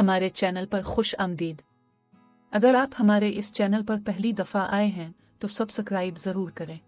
हमारे चैनल पर खुश आमदीद। अगर आप हमारे इस चैनल पर पहली दफ़ा आए हैं तो सब्सक्राइब ज़रूर करें।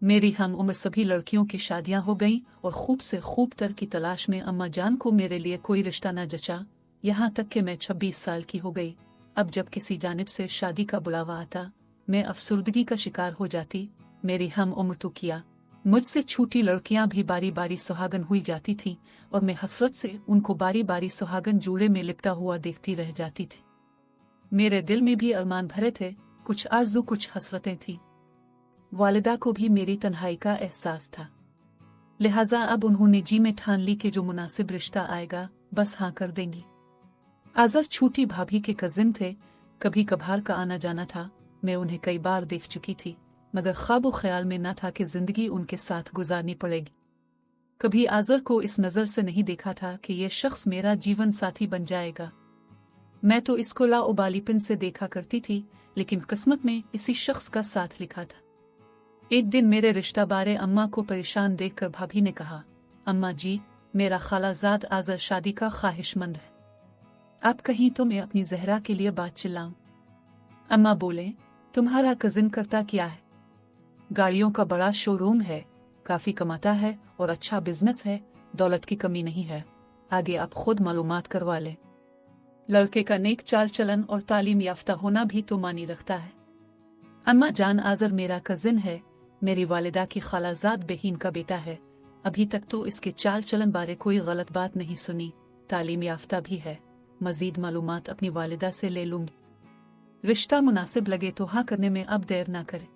मेरी हम उम्र सभी लड़कियों की शादियां हो गईं और खूब से खूब तर की तलाश में अम्मा जान को मेरे लिए कोई रिश्ता न जचा। यहाँ तक कि मैं 26 साल की हो गई। अब जब किसी जानिब से शादी का बुलावा आता मैं अफसुर्दगी का शिकार हो जाती। मेरी हम उम्र तो किया, मुझसे छोटी लड़कियां भी बारी बारी सुहागन हुई जाती थीं और मैं हसरत से उनको बारी बारी सुहागन जूड़े में लिपटा हुआ देखती रह जाती थी। मेरे दिल में भी अरमान भरे थे, कुछ आरज़ू कुछ हसरतें थीं। वालिदा को भी मेरी तन्हाई का एहसास था, लिहाजा अब उन्होंने जी में ठान ली कि जो मुनासिब रिश्ता आएगा बस हाँ कर देंगी। आज़र छोटी भाभी के कजिन थे, कभी कभार का आना जाना था। मैं उन्हें कई बार देख चुकी थी, मगर ख्वाब ख्याल में न था कि जिंदगी उनके साथ गुजारनी पड़ेगी। कभी आज़र को इस नज़र से नहीं देखा था कि यह शख्स मेरा जीवन साथी बन जाएगा। मैं तो इसको लाउबालीपन से देखा करती थी, लेकिन किस्मत में इसी शख्स का साथ लिखा था। एक दिन मेरे रिश्ता बारे अम्मा को परेशान देखकर भाभी ने कहा, अम्मा जी, मेरा खालाजाद आज़र शादी का ख्वाहिशमंद है। आप कहीं तो मैं अपनी जहरा के लिए बात चिल्लाऊं। अम्मा बोले, तुम्हारा कजिन करता क्या है? गाड़ियों का बड़ा शोरूम है, काफी कमाता है और अच्छा बिजनेस है, दौलत की कमी नहीं है। आगे आप खुद मालूमात करवा लें। लड़के का नेक चाल चलन और तालीम याफ्ता होना भी तो मानी रखता है। अम्मा जान, आज़र मेरा कजिन है, मेरी वालिदा की खालाजाद बहन का बेटा है। अभी तक तो इसके चाल चलन बारे कोई गलत बात नहीं सुनी। तालीम याफ्ता भी है, मजीद मालूमात अपनी वालिदा से ले लूंगी। रिश्ता मुनासिब लगे तो हाँ करने में अब देर ना करें।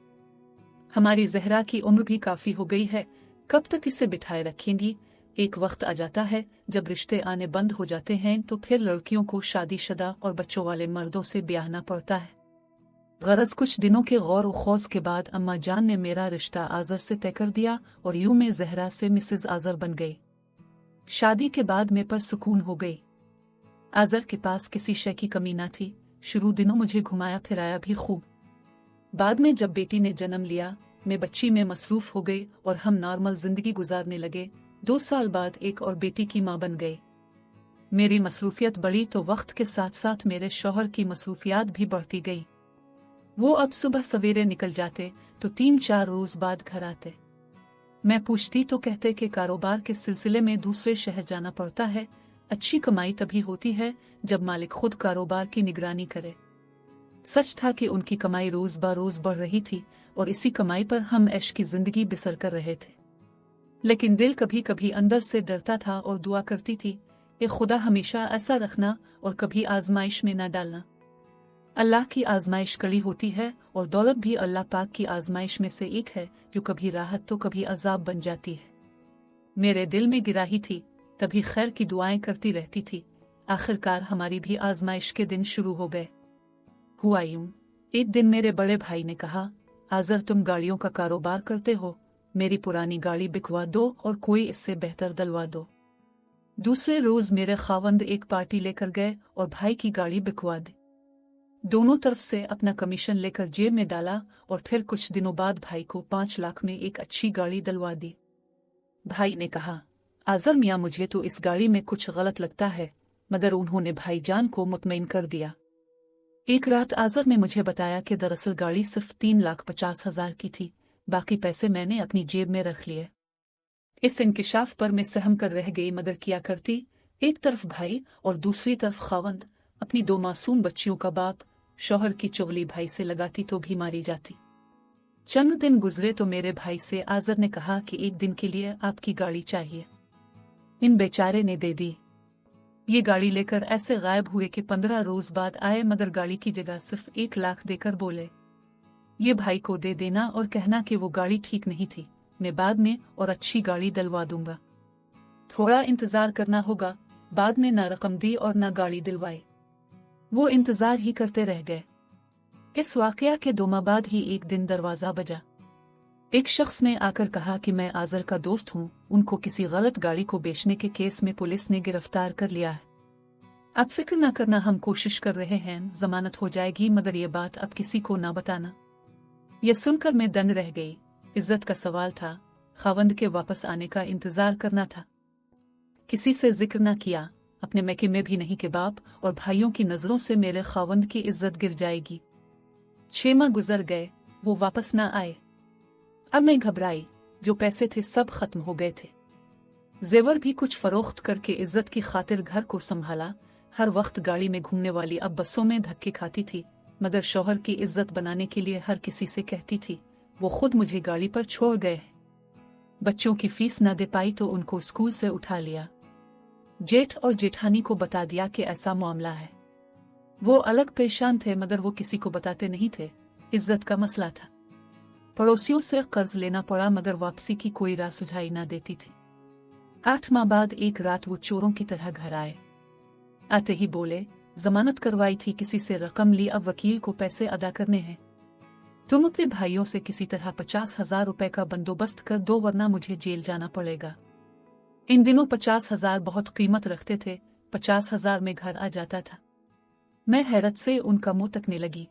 हमारी जहरा की उम्र भी काफी हो गई है, कब तक इसे बिठाए रखेंगी? एक वक्त आ जाता है जब रिश्ते आने बंद हो जाते हैं तो फिर लड़कियों को शादीशुदा और बच्चों वाले मर्दों से ब्याहना पड़ता है। गरज कुछ दिनों के गौर व खौज के बाद अम्मा जान ने मेरा रिश्ता आज़र से तय कर दिया और यूं मैं जहरा से मिसेज आज़र बन गई। शादी के बाद मैं पर सुकून हो गई। आज़र के पास किसी शय की कमी ना थी। शुरू दिनों मुझे घुमाया फिराया भी खूब। बाद में जब बेटी ने जन्म लिया मैं बच्ची में मसरूफ हो गई और हम नॉर्मल जिंदगी गुजारने लगे। 2 साल बाद एक और बेटी की मां बन गई। मेरी मसरूफियत बढ़ी तो वक्त के साथ साथ मेरे शौहर की मसरूफियात भी बढ़ती गई। वो अब सुबह सवेरे निकल जाते तो 3-4 रोज बाद घर आते। मैं पूछती तो कहते कि कारोबार के सिलसिले में दूसरे शहर जाना पड़ता है। अच्छी कमाई तभी होती है जब मालिक खुद कारोबार की निगरानी करे। सच था कि उनकी कमाई रोज बरोज बढ़ रही थी और इसी कमाई पर हम ऐश की जिंदगी बसर कर रहे थे। लेकिन दिल कभी कभी अंदर से डरता था और दुआ करती थी कि खुदा हमेशा ऐसा रखना और कभी आजमाइश में न डालना। अल्लाह की आजमाइश कड़ी होती है और दौलत भी अल्लाह पाक की आजमाइश में से एक है, जो कभी राहत तो कभी अजाब बन जाती है। मेरे दिल में गिराही थी, तभी खैर की दुआएं करती रहती थी। आखिरकार हमारी भी आजमाइश के दिन शुरू हो गए। हुआ यूं, एक दिन मेरे बड़े भाई ने कहा, आज़र तुम गाड़ियों का कारोबार करते हो, मेरी पुरानी गाड़ी बिकवा दो और कोई इससे बेहतर दलवा दो। दूसरे रोज मेरे खावंद एक पार्टी लेकर गए और भाई की गाड़ी बिकवा दी। दोनों तरफ से अपना कमीशन लेकर जेब में डाला और फिर कुछ दिनों बाद भाई को 5 लाख में एक अच्छी गाड़ी दिलवा दी। भाई ने कहा, आज़र मियाँ मुझे तो इस गाड़ी में कुछ गलत लगता है, मगर उन्होंने भाईजान को मुतमईन कर दिया। एक रात आज़र ने मुझे बताया कि दरअसल गाड़ी सिर्फ 3,50,000 की थी, बाकी पैसे मैंने अपनी जेब में रख लिए। इस इंकिशाफ पर मैं सहम कर रह गई, मगर क्या करती। एक तरफ भाई और दूसरी तरफ खावंद, अपनी 2 मासूम बच्चियों का बाप। शौहर की चुगली भाई से लगाती तो भी मारी जाती। चंद दिन गुजरे तो मेरे भाई से आज़र ने कहा कि एक दिन के लिए आपकी गाड़ी चाहिए। इन बेचारे ने दे दी। ये गाड़ी लेकर ऐसे गायब हुए कि 15 रोज बाद आए, मगर गाड़ी की जगह सिर्फ 1 लाख देकर बोले, ये भाई को दे देना और कहना कि वो गाड़ी ठीक नहीं थी, मैं बाद में और अच्छी गाड़ी दिलवा दूंगा। थोड़ा इंतजार करना होगा। बाद में न रकम दी और न गाड़ी दिलवाई। वो इंतजार ही करते रह गए। इस वाकया के 2 माह बाद ही एक दिन दरवाजा बजा। एक शख्स ने आकर कहा कि मैं आज़र का दोस्त हूँ, उनको किसी गलत गाड़ी को बेचने के केस में पुलिस ने गिरफ्तार कर लिया है। अब फिक्र न करना, हम कोशिश कर रहे हैं, जमानत हो जाएगी, मगर ये बात अब किसी को ना बताना। यह सुनकर मैं दंग रह गई। इज्जत का सवाल था, खावंद के वापस आने का इंतजार करना था। किसी से जिक्र न किया। अपने मैके में भी नहीं कि बाप और भाइयों की नजरों से मेरे खावंद की इज्जत गिर जाएगी। 6 माह गुजर गए, वो वापस ना आए। अब मैं घबराई, जो पैसे थे सब खत्म हो गए थे। जेवर भी कुछ फरोख्त करके इज्जत की खातिर घर को संभाला। हर वक्त गाड़ी में घूमने वाली अब बसों में धक्के खाती थी, मगर शौहर की इज्जत बनाने के लिए हर किसी से कहती थी। वो खुद मुझे गाड़ी पर छोड़ गए। बच्चों की फीस न दे पाई तो उनको स्कूल से उठा लिया। जेठ और जेठानी को बता दिया कि ऐसा मामला है। वो अलग परेशान थे, मगर वो किसी को बताते नहीं थे। इज्जत का मसला था। पड़ोसियों से कर्ज लेना पड़ा, मगर वापसी की कोई राह सुझाई ना देती थी। 8 माह बाद एक रात वो चोरों की तरह घर आए। आते ही बोले, जमानत करवाई थी, किसी से रकम ली, अब वकील को पैसे अदा करने हैं। तुम अपने भाइयों से किसी तरह 50,000 रुपए का बंदोबस्त कर दो, वरना मुझे जेल जाना पड़ेगा। इन दिनों 50,000 बहुत कीमत रखते थे। 50,000 में घर आ जाता था। मैं हैरत से उनका मुंह तकने लगी।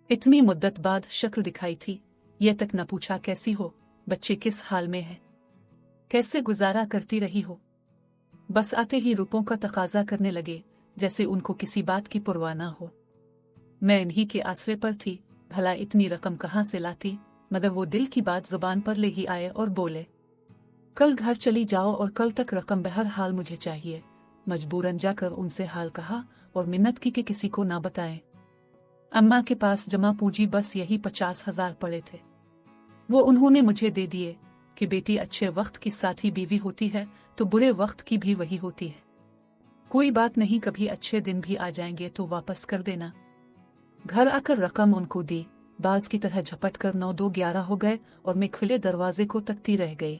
इतनी मुद्दत बाद शक्ल दिखाई थी, ये तक न पूछा कैसी हो, बच्चे किस हाल में हैं, कैसे गुजारा करती रही हो। बस आते ही रुपयों का तकाजा करने लगे, जैसे उनको किसी बात की परवाह ना हो। मैं इन्हीं के आसरे पर थी, भला इतनी रकम कहाँ से लाती, मगर वो दिल की बात जुबान पर ले ही आए और बोले, कल घर चली जाओ और कल तक रकम बहर हाल मुझे चाहिए। मजबूरन जाकर उनसे हाल कहा और मिन्नत की कि किसी को ना बताएं। अम्मा के पास जमा पूंजी बस यही 50,000 पड़े थे। वो उन्होंने मुझे दे दिए कि बेटी, अच्छे वक्त की साथी बीवी होती है तो बुरे वक्त की भी वही होती है। कोई बात नहीं, कभी अच्छे दिन भी आ जाएंगे तो वापस कर देना। घर आकर रकम उनको दी। बाज की तरह झपट कर 9-2-11 हो गए और मैं खुले दरवाजे को तकती रह गई।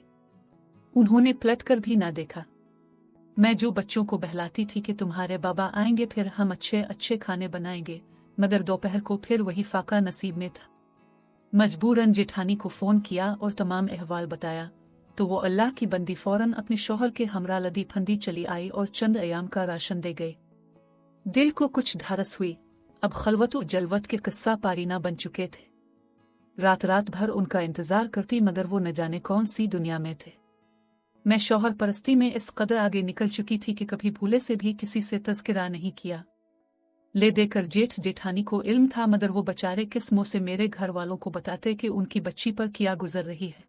उन्होंने पलट कर भी ना देखा। मैं जो बच्चों को बहलाती थी कि तुम्हारे बाबा आएंगे, फिर हम अच्छे अच्छे खाने बनाएंगे, मगर दोपहर को फिर वही फाका नसीब में था। मजबूरन जेठानी को फोन किया और तमाम अहवाल बताया, तो वो अल्लाह की बंदी फौरन अपने शौहर के हमरा लदी फंदी चली आई और चंद अयाम का राशन दे गए। दिल को कुछ ढारस हुई। अब खलवत और जलवत के किस्सा पारीना बन चुके थे। रात रात भर उनका इंतजार करती, मगर वो न जाने कौन सी दुनिया में थे। मैं शौहर परस्ती में इस कदर आगे निकल चुकी थी कि कभी भूले से भी किसी से तज़किरा नहीं किया। ले देकर जेठ जेठानी को इल्म था, मगर वो बेचारे किस मुंह से मेरे घर वालों को बताते कि उनकी बच्ची पर क्या गुजर रही है।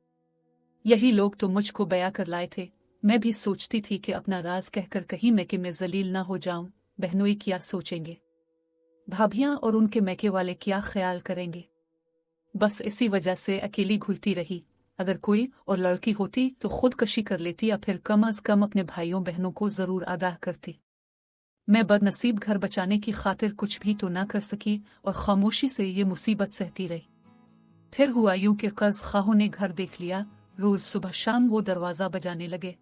यही लोग तो मुझको बया कर लाए थे। मैं भी सोचती थी कि अपना राज कहकर कहीं मैके में जलील ना हो जाऊं। बहनोई क्या सोचेंगे, भाभियां और उनके मैके वाले क्या ख्याल करेंगे। बस इसी वजह से अकेली घुलती रही। अगर कोई और लड़की होती तो खुदकशी कर लेती, या फिर कम अज कम अपने भाइयों बहनों को जरूर आगाह करती। मैं बदनसीब घर बचाने की खातिर कुछ भी तो ना कर सकी और खामोशी से ये मुसीबत सहती रही। फिर हुआ यूं कि कर्ज खाहों ने घर देख लिया। रोज सुबह शाम वो दरवाजा बजाने लगे।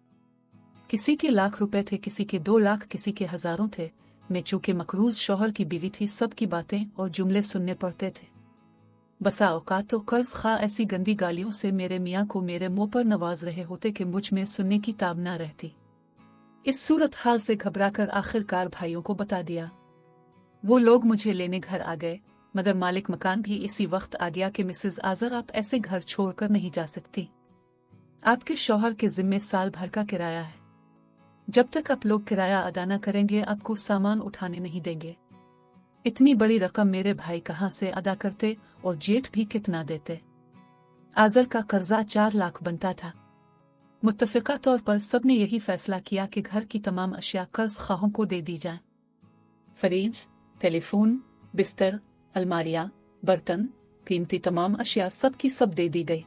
किसी के लाख रुपए थे, किसी के 2 लाख, किसी के हजारों थे। मैं चूंकि मकरूज शौहर की बीवी थी, सबकी बातें और जुमले सुनने पड़ते थे। बसा औकात तो कर्ज खा ऐसी गंदी गालियों से मेरे मियाँ को मेरे मुंह पर नवाज रहे होते कि मुझ में सुनने की ताब ना रहती। इस सूरत हाल से घबराकर आखिरकार भाइयों को बता दिया। वो लोग मुझे लेने घर आ गए, मगर मालिक मकान भी इसी वक्त आ गया कि मिसेज आजर, आप ऐसे घर छोड़कर नहीं जा सकती। आपके शौहर के जिम्मे साल भर का किराया है। जब तक आप लोग किराया अदा न करेंगे, आपको सामान उठाने नहीं देंगे। इतनी बड़ी रकम मेरे भाई कहाँ से अदा करते और जेठ भी कितना देते। आजर का कर्जा 4 लाख बनता था। मुत्तफिका तौर पर सबने यही फैसला किया कि घर की तमाम अशिया कर्ज खाहों को दे दी जाएं। फ्रिज, टेलीफोन, बिस्तर, अलमारियां, बर्तन, कीमती तमाम अशिया सब की सब दे दी गई।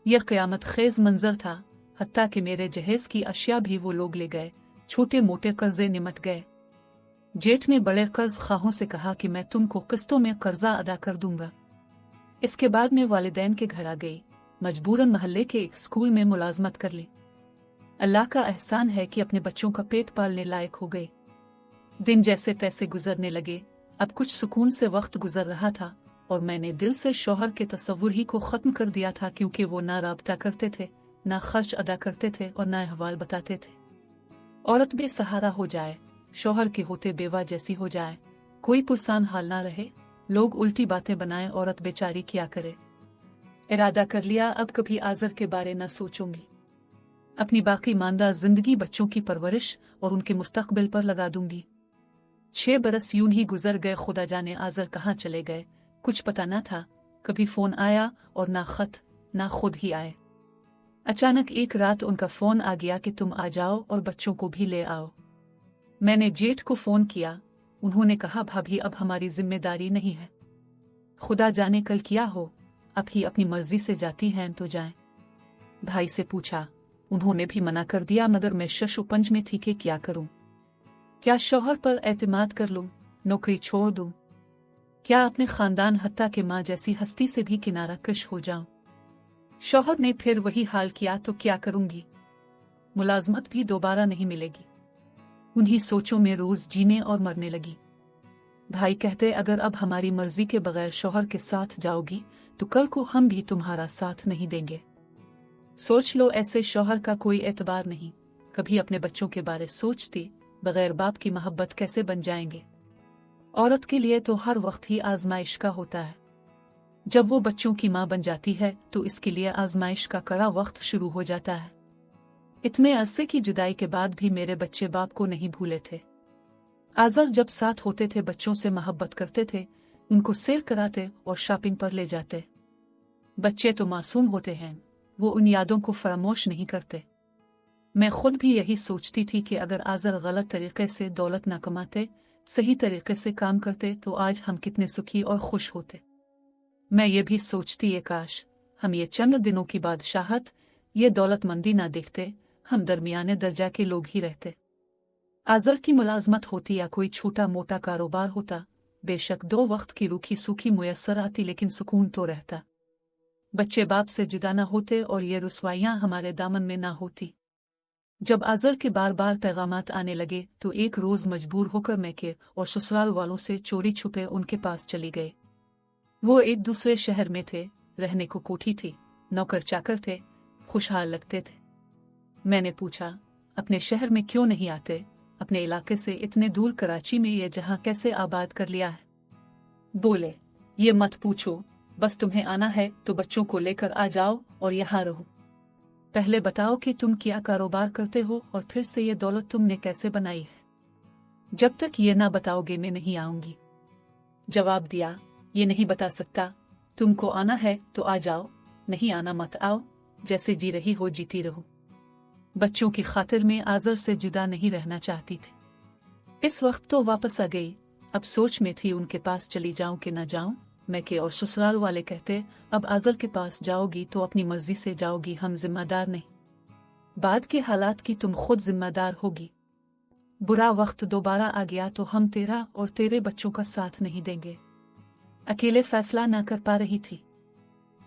यह क़यामत ख़ेज़ मंजर था। हत्ता कि मेरे जहेज की अशिया भी वो लोग ले गए। छोटे मोटे कर्जे निमट गए। जेठ ने बड़े कर्ज खाहों से कहा कि मैं तुमको किस्तों में कर्जा अदा कर दूंगा। इसके बाद मैं वालिदैन के घर आ गई। मजबूरन महल्ले के एक स्कूल में मुलाजमत कर ली। अल्लाह का एहसान है कि अपने बच्चों का पेट पालने लायक हो गई। दिन जैसे तैसे गुजरने लगे। अब कुछ सुकून से वक्त गुजर रहा था और मैंने दिल से शौहर के तसव्वुर ही को ख़त्म कर दिया था, क्योंकि वो ना राब्ता करते थे, ना खर्च अदा करते थे और ना अहवाल बताते थे। औरत बेसहारा हो जाए, शौहर के होते बेवा जैसी हो जाए, कोई पुरसान हाल ना रहे, लोग उल्टी बातें बनाएं, औरत बेचारी क्या करे। इरादा कर लिया अब कभी आजर के बारे न सोचूंगी। अपनी बाकी मानदा जिंदगी बच्चों की परवरिश और उनके मुस्तकबिल पर लगा दूंगी। 6 बरस यूं ही गुजर गए, खुदा जाने आज़र कहाँ चले गए, कुछ पता न था। कभी फोन आया और ना खत, ना खुद ही आए। अचानक एक रात उनका फोन आ गया कि तुम आ जाओ और बच्चों को भी ले आओ। मैंने जेठ को फोन किया, उन्होंने कहा भाभी अब हमारी जिम्मेदारी नहीं है, खुदा जाने कल क्या हो, अब ही अपनी मर्जी से जाती हैं तो जाएं। भाई से पूछा, उन्होंने भी मना कर दिया, मगर मैं शशुपंज में थी कि क्या करूं। क्या शौहर पर एतमाद कर लूं, नौकरी छोड़ दूं, क्या अपने खानदान हत्ता के माँ जैसी हस्ती से भी किनारा कश हो जाऊं। शौहर ने फिर वही हाल किया तो क्या करूंगी, मुलाजमत भी दोबारा नहीं मिलेगी। उन्हीं सोचों में रोज जीने और मरने लगी। भाई कहते, अगर अब हमारी मर्जी के बगैर शौहर के साथ जाओगी तो कल को हम भी तुम्हारा साथ नहीं देंगे। सोच लो, ऐसे शौहर का कोई एतबार नहीं। कभी अपने बच्चों के बारे सोचती, बगैर बाप की मोहब्बत कैसे बन जाएंगे। औरत के लिए तो हर वक्त ही आजमाइश का होता है। जब वो बच्चों की माँ बन जाती है तो इसके लिए आजमाइश का कड़ा वक्त शुरू हो जाता है। इतने अरसे की जुदाई के बाद भी मेरे बच्चे बाप को नहीं भूले थे। आज़र जब साथ होते थे बच्चों से मोहब्बत करते थे, उनको सैर कराते और शॉपिंग पर ले जाते। बच्चे तो मासूम होते हैं, वो उन यादों को फरामोश नहीं करते। मैं खुद भी यही सोचती थी कि अगर आज़र गलत तरीके से दौलत न कमाते, सही तरीके से काम करते तो आज हम कितने सुखी और खुश होते। मैं ये भी सोचती है काश हम ये चंद दिनों की बादशाहत, ये दौलतमंदी ना देखते, हम दरमियाने दर्जा के लोग ही रहते। आज़र की मुलाजमत होती या कोई छोटा मोटा कारोबार होता, बेशक 2 वक्त की रूखी सूखी मुयस्सर आती, लेकिन सुकून तो रहता। बच्चे बाप से जुदा ना होते और ये रुसवाइयां हमारे दामन में ना होती। जब आज़र के बार बार पैगामात आने लगे तो एक रोज मजबूर होकर मैं के और ससुराल वालों से चोरी छुपे उनके पास चली गई। वो एक दूसरे शहर में थे, रहने को कोठी थी, नौकर चाकर थे, खुशहाल लगते थे। मैंने पूछा, अपने शहर में क्यों नहीं आते, अपने इलाके से इतने दूर कराची में ये जहां कैसे आबाद कर लिया है। बोले, ये मत पूछो, बस तुम्हें आना है तो बच्चों को लेकर आ जाओ और यहाँ रहो। पहले बताओ कि तुम क्या कारोबार करते हो और फिर से ये दौलत तुमने कैसे बनाई है। जब तक ये ना बताओगे मैं नहीं आऊंगी। जवाब दिया, ये नहीं बता सकता, तुमको आना है तो आ जाओ, नहीं आना मत आओ, जैसे जी रही हो जीती रहो। बच्चों की खातिर में आज़र से जुदा नहीं रहना चाहती थी। इस वक्त तो वापस आ गई, अब सोच में थी उनके पास चली जाऊं कि ना जाऊं। मैं के और ससुराल वाले कहते, अब आज़र के पास जाओगी तो अपनी मर्जी से जाओगी, हम जिम्मेदार नहीं, बाद के हालात की तुम खुद जिम्मेदार होगी। बुरा वक्त दोबारा आ गया तो हम तेरा और तेरे बच्चों का साथ नहीं देंगे। अकेले फैसला ना कर पा रही थी।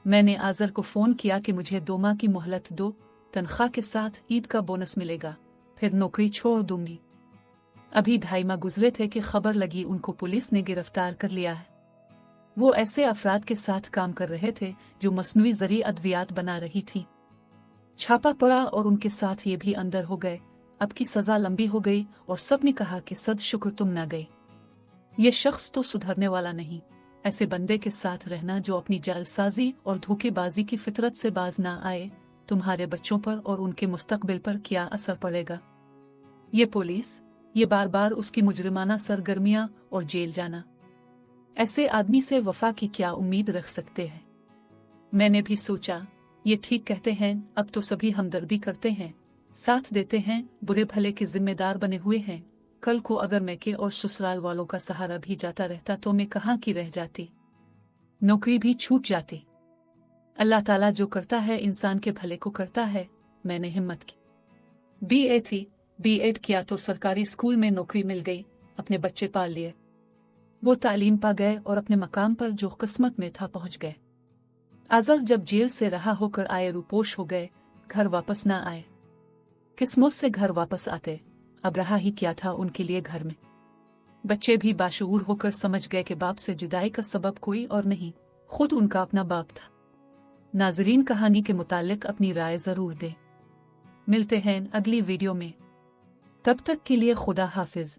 मैंने आज़र को फोन किया कि मुझे 2 माह की मोहलत दो, तनख्वाह के साथ ईद का बोनस मिलेगा, फिर नौकरी छोड़ दूंगी। अभी 2.5 माह गुजरे थे कि खबर लगी उनको पुलिस ने गिरफ्तार कर लिया है। वो ऐसे अफराद के साथ काम कर रहे थे जो मस्नूई ज़री अद्वियात बना रही थी। छापा पड़ा और उनके साथ ये भी अंदर हो गए। अब की सजा लंबी हो गई और सब ने कहा कि सद शुक्र तुम ना गए। ये शख्स तो सुधरने वाला नहीं। ऐसे बंदे के साथ रहना जो अपनी जालसाजी और धोखेबाजी की फितरत से बाज ना आए, तुम्हारे बच्चों पर और उनके मुस्तकबिल पर क्या असर पड़ेगा। ये पुलिस, ये बार बार उसकी मुजरिमाना सरगर्मियां और जेल जाना, ऐसे आदमी से वफा की क्या उम्मीद रख सकते हैं। मैंने भी सोचा, ये ठीक कहते हैं, अब तो सभी हमदर्दी करते हैं, साथ देते हैं, बुरे भले के जिम्मेदार बने हुए हैं। कल को अगर मैं के और ससुराल वालों का सहारा भी जाता रहता तो मैं कहाँ की रह जाती, नौकरी भी छूट जाती। अल्लाह ताला जो करता है इंसान के भले को करता है। मैंने हिम्मत की, BA थी, B.Ed किया तो सरकारी स्कूल में नौकरी मिल गई, अपने बच्चे पाल लिए। वो तालीम पा गए और अपने मकाम पर जो किस्मत में था पहुंच गए। आज़र जब जेल से रहा होकर आए रूपोश हो गए, घर वापस ना आए। किस्मत से घर वापस आते, अब रहा ही क्या था उनके लिए घर में। बच्चे भी बाशऊर होकर समझ गए कि बाप से जुदाई का सबब कोई और नहीं, खुद उनका अपना बाप था। नाजरीन, कहानी के मुतालिक अपनी राय जरूर दें। मिलते हैं अगली वीडियो में, तब तक के लिए खुदा हाफिज।